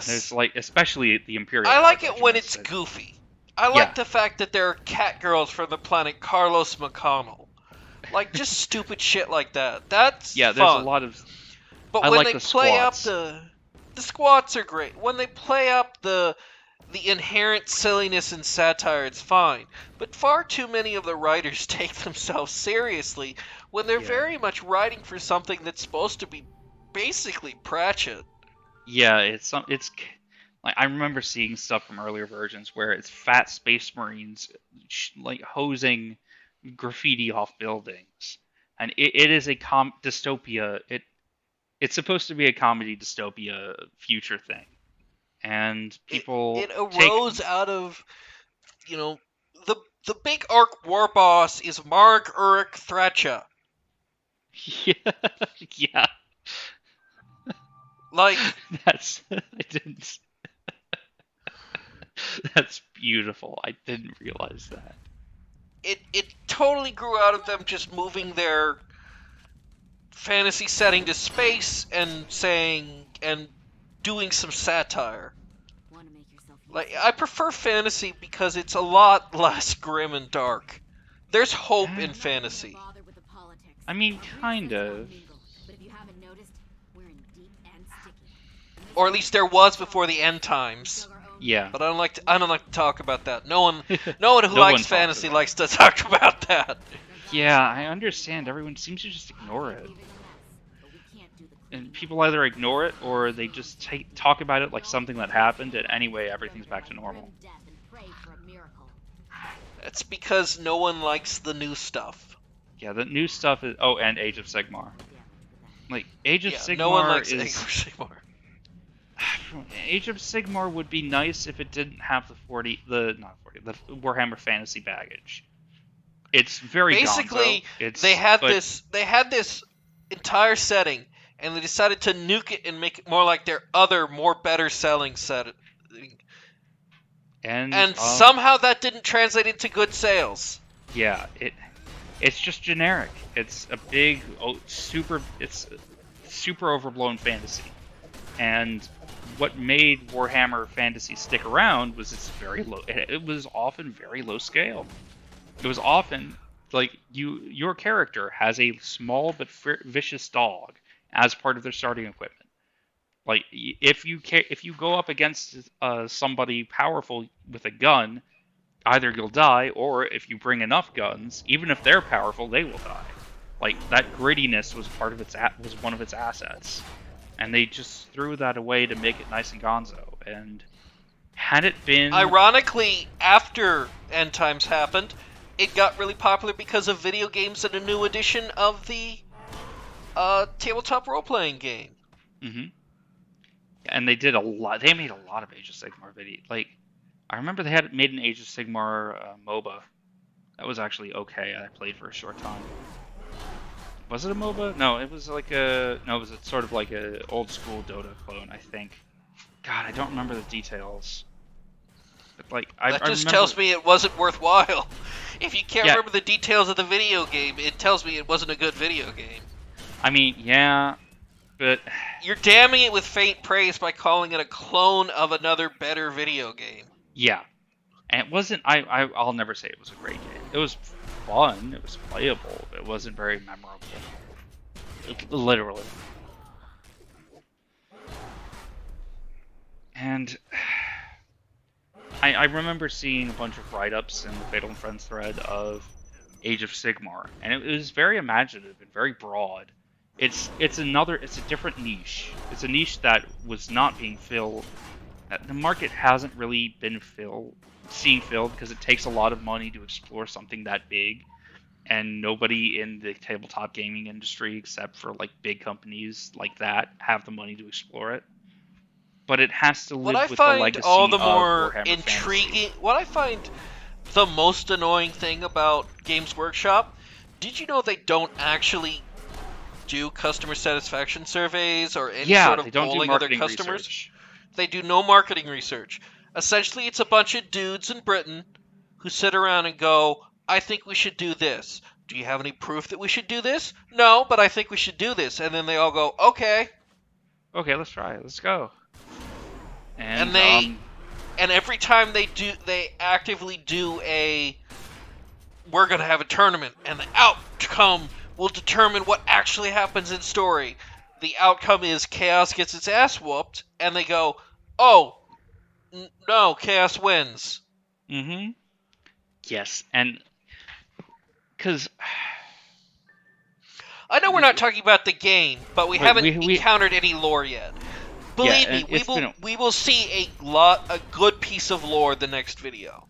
There's Yes. like especially the Imperial I Guard like it when regiments it's that goofy. I Yeah. like the fact that there are cat girls from the planet Carlos McConnell. Like, just stupid shit like that. That's Yeah, there's a fun. lot of. But I when like they the play up squats. the squats are great. When they play up the inherent silliness and satire, it's fine. But far too many of the writers take themselves seriously when they're Yeah. very much writing for something that's supposed to be basically Pratchett. Yeah, it's like I remember seeing stuff from earlier versions where it's fat space marines like hosing graffiti off buildings, and it is a dystopia. It's supposed to be a comedy dystopia future thing, and It people take arose out of, you know, the big arc war boss is Marg Uruk Thracha. yeah, yeah. Like, That's I didn't. That's beautiful. I didn't realize that. it totally grew out of them just moving their fantasy setting to space and saying and doing some satire. Want to make yourself Like, useful? I prefer fantasy because it's a lot less grim and dark. There's hope in I'm not gonna fantasy. bother with the politics. I mean, Our group kind says we'll of. mingle, but if you haven't noticed, we're in deep and sticky. And this Or at is least there was before the end times. dug our own Yeah. grave. But I don't like to talk about that. No one who No likes one talks fantasy about likes to talk about that. Yeah, I understand. Everyone seems to just ignore it. Leaving a mess, but we can't do the And cleaning people either ignore it or they just talk about it like something that happened, and anyway, everything's back to normal. Grim death and pray for a miracle. That's because no one likes the new stuff. Yeah, the new stuff is. Oh, and Age of Sigmar. Like, Age of Yeah, Sigmar no one likes is. Sigmar. Age of Sigmar would be nice if it didn't have the Warhammer Fantasy baggage. It's very Basically, gonzo. It's, they had but- this entire setting, and they decided to nuke it and make it more like their other, more better selling setting. And somehow that didn't translate into good sales. Yeah, it's just generic. It's a big, it's super overblown fantasy. And what made Warhammer Fantasy stick around was it's very low. It was often very low scale. It was often like your character has a small but vicious dog as part of their starting equipment. Like if you go up against somebody powerful with a gun, either you'll die, or if you bring enough guns, even if they're powerful, they will die. Like that grittiness was was one of its assets, and they just threw that away to make it nice and gonzo. And had it been Ironically, after End Times happened, it got really popular because of video games and a new edition of the tabletop role-playing game. hmm and they did a lot. They made a lot of Age of Sigmar video. Like I remember they had made an Age of Sigmar MOBA. That was actually okay. I played for a short time. Was it a MOBA? No, it was like it was sort of like a old school Dota clone, I think. God, I don't remember the details. But like, I Just remember, tells me it wasn't worthwhile. If you can't Yeah. remember the details of the video game, it tells me it wasn't a good video game. I mean, yeah, but You're damning it with faint praise by calling it a clone of another better video game. yeah, and it wasn't. I'll never say it was a great game. It was fun. It was playable. It wasn't very memorable. Literally. And I remember seeing a bunch of write-ups in the Fatal and Friends thread of Age of Sigmar, and it was very imaginative and very broad. It's a different niche. It's a niche that was not being filled. The market hasn't really been seen filled because it takes a lot of money to explore something that big, and nobody in the tabletop gaming industry, except for like big companies like that, have the money to explore it. But it has to What live I with the find legacy all the of more Warhammer intriguing, Fantasy. what I find the most annoying thing about Games Workshop, did you know they don't actually do customer satisfaction surveys or any Yeah, sort of they don't do polling of their marketing customers? research. They do no marketing research. Essentially, it's a bunch of dudes in Britain who sit around and go, I think we should do this. Do you have any proof that we should do this? No, but I think we should do this. And then they all go, okay. Okay, let's try it. Let's go. And they And every time they actively do we're gonna have a tournament, and the outcome will determine what actually happens in story. The outcome is Chaos gets its ass whooped, and they go, "Oh, no, Chaos wins." Mm-hmm. Yes, and because I know we're not talking about the game, but we haven't we encountered any lore yet. yeah, Believe me, and it's been we will see a good piece of lore the next video.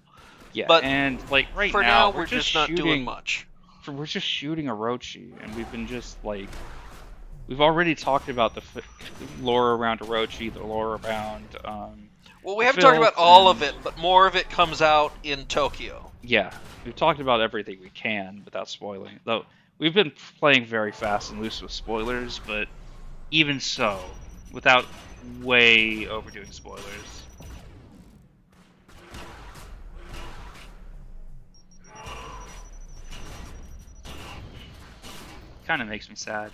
yeah, But and like right for now we're just not doing much. We're just shooting Orochi, and we've been just like we've already talked about the lore around Orochi, the lore around Well, we haven't talked about filth all and- of it, but more of it comes out in Tokyo. Yeah, we've talked about everything we can without spoiling. Though we've been playing very fast and loose with spoilers, but even so, without way overdoing spoilers. Kind of makes me sad.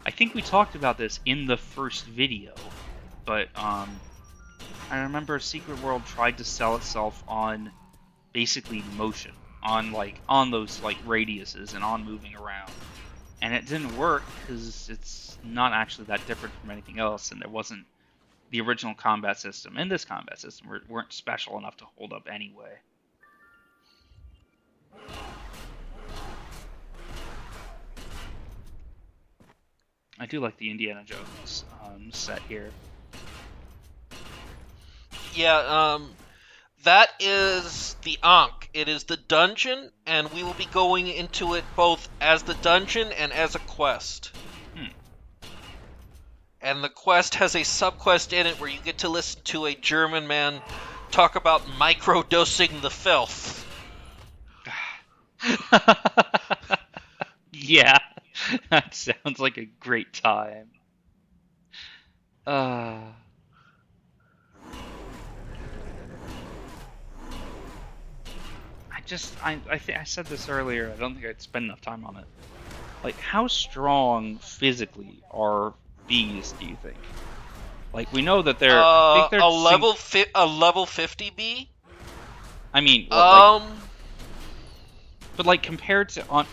I think we talked about this in the first video, but I remember Secret World tried to sell itself on basically motion, on those like radiuses and on moving around, and it didn't work because it's not actually that different from anything else, and there wasn't the original combat system and this combat system weren't special enough to hold up anyway. I do like the Indiana Jones set here. Yeah, that is the Ankh. It is the dungeon, and we will be going into it both as the dungeon and as a quest. And the quest has a subquest in it where you get to listen to a German man talk about microdosing the filth. Yeah, that sounds like a great time. I said this earlier. I don't think I'd spend enough time on it. Like, how strong physically are bees? Do you think? Like, we know that they're. I think they're a level 50B. I mean, but like compared to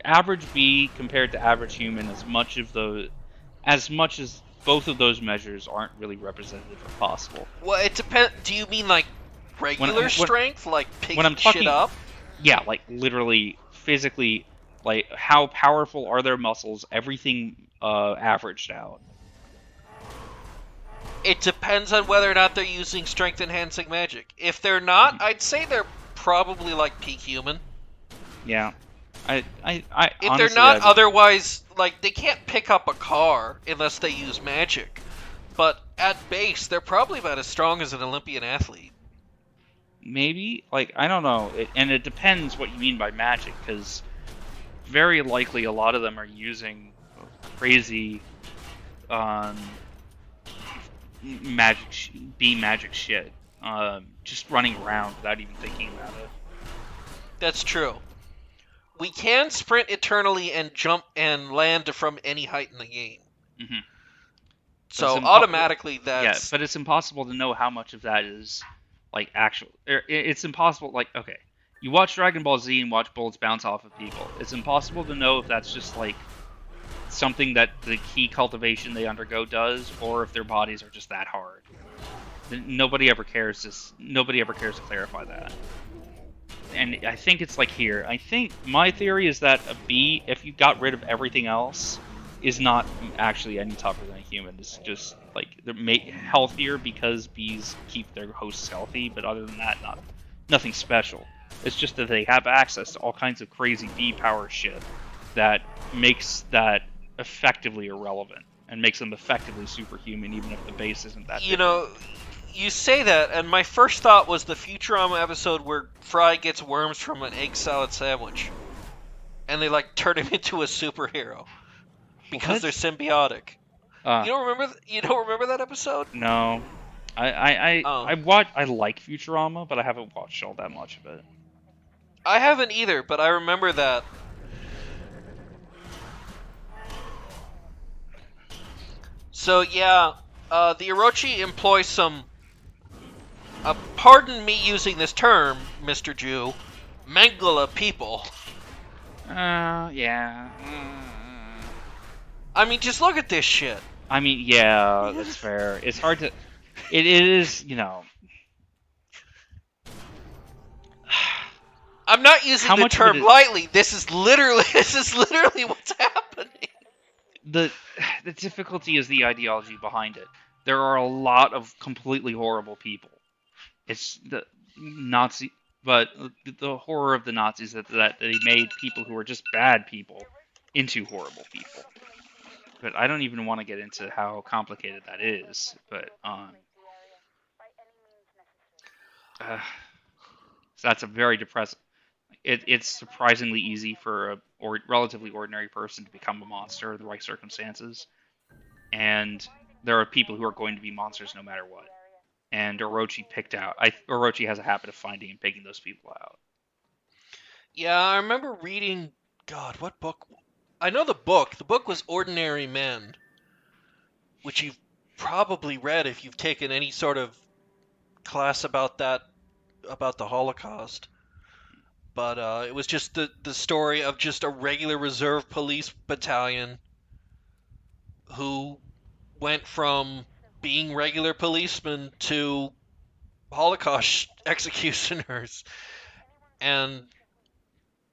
average bee compared to average human, as much as both of those measures aren't really representative or possible. Well, it depends. Do you mean like regular strength, like picking shit up? Yeah, like literally physically, like how powerful are their muscles? Everything averaged out. It depends on whether or not they're using strength enhancing magic. If they're not, I'd say they're probably like peak human. Yeah. If honestly, they're not otherwise, like, they can't pick up a car unless they use magic. But at base, they're probably about as strong as an Olympian athlete. Maybe, like, I don't know, and it depends what you mean by magic, because very likely a lot of them are using crazy magic shit, just running around without even thinking about it. That's true. We can sprint eternally and jump and land from any height in the game. Mm-hmm. So automatically that's... Yeah, but it's impossible to know how much of that is like actual. It's impossible. Like, okay, you watch Dragon Ball Z and watch bullets bounce off of people. It's impossible to know if that's just like something that the key cultivation they undergo does, or if their bodies are just that hard. Nobody ever cares. Nobody ever cares to clarify that. And I think it's like here. I think my theory is that a bee, if you got rid of everything else, is not actually any tougher than a human. It's just like they're healthier because bees keep their hosts healthy, but other than that, nothing special. It's just that they have access to all kinds of crazy bee power shit that makes that effectively irrelevant and makes them effectively superhuman, even if the base isn't that. You know, you say that, and my first thought was the Futurama episode where Fry gets worms from an egg salad sandwich, and they like turn him into a superhero because they're symbiotic. You don't remember that episode? No, I like Futurama, but I haven't watched all that much of it. I haven't either, but I remember that. So yeah, the Orochi employ some pardon me using this term, Mr. Jew, Mangala people. Yeah. I mean, just look at this shit. I mean, yeah, that's fair. It's hard to. It is, I'm not using How the much of it term is lightly. This is literally what's happening. the difficulty is the ideology behind it. There are a lot of completely horrible people. It's the Nazi, but the horror of the Nazis that they made people who are just bad people into horrible people. But I don't even want to get into how complicated that is. But so that's a very depressing. It's surprisingly easy for a relatively ordinary person to become a monster in the right circumstances, and there are people who are going to be monsters no matter what. And Orochi has a habit of finding and picking those people out. Yeah, I remember reading. God, what book? I know the book. The book was Ordinary Men, which you've probably read if you've taken any sort of class about the Holocaust. But it was just the story of just a regular reserve police battalion who went from being regular policemen to Holocaust executioners. And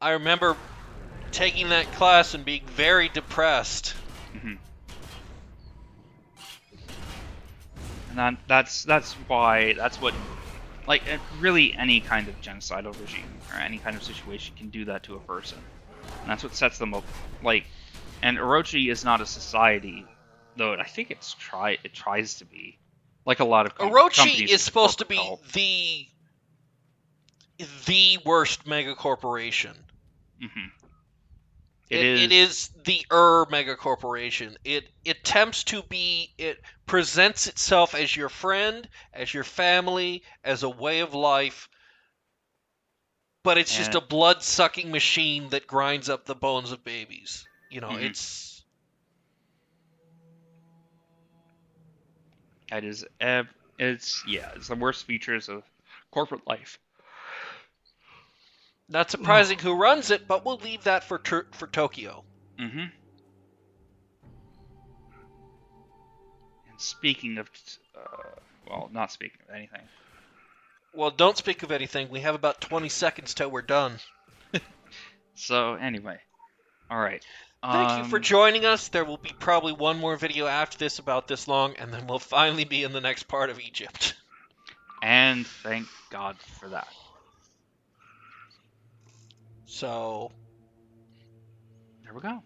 I remember taking that class and being very depressed. Mm-hmm. And that's what really any kind of genocidal regime or any kind of situation can do that to a person, and that's what sets them up. And Orochi is not a society, though I think it tries to be. Like a lot of Orochi companies, is it's a supposed to corporate be cult. the worst mega corporation. Mm-hmm. It is the mega corporation. It attempts to be. It presents itself as your friend, as your family, as a way of life, but it's just a blood sucking machine that grinds up the bones of babies. Mm-hmm. It's. That is, it's the worst features of corporate life. Not surprising who runs it, but we'll leave that for Tokyo. Mm-hmm. And speaking of, not speaking of anything. Well, don't speak of anything. We have about 20 seconds till we're done. So anyway, all right. Thank you for joining us. There will be probably one more video after this about this long, and then we'll finally be in the next part of Egypt. And thank God for that. So, there we go.